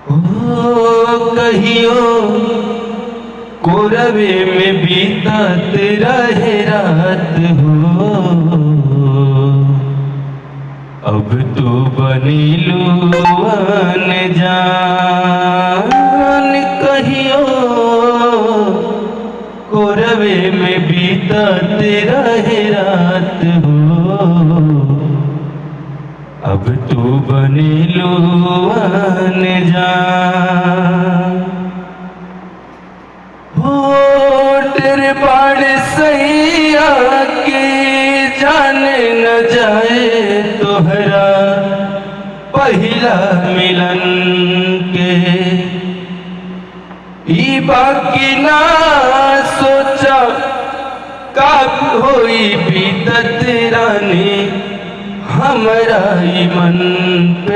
ओ कहियो कोरवे में बीतात रहे रात हो, अब तो बनीलू अनजान। कहियो कोरवे में बीतात रहे रात हो, अब तू बनीलू अनजान। हो तेरे बाड़े सैया के जाने न जाए तोहरा पहिला मिलन के, ई बाकी ना सोचा का होई बीतत रानी हमरा ई मन पे।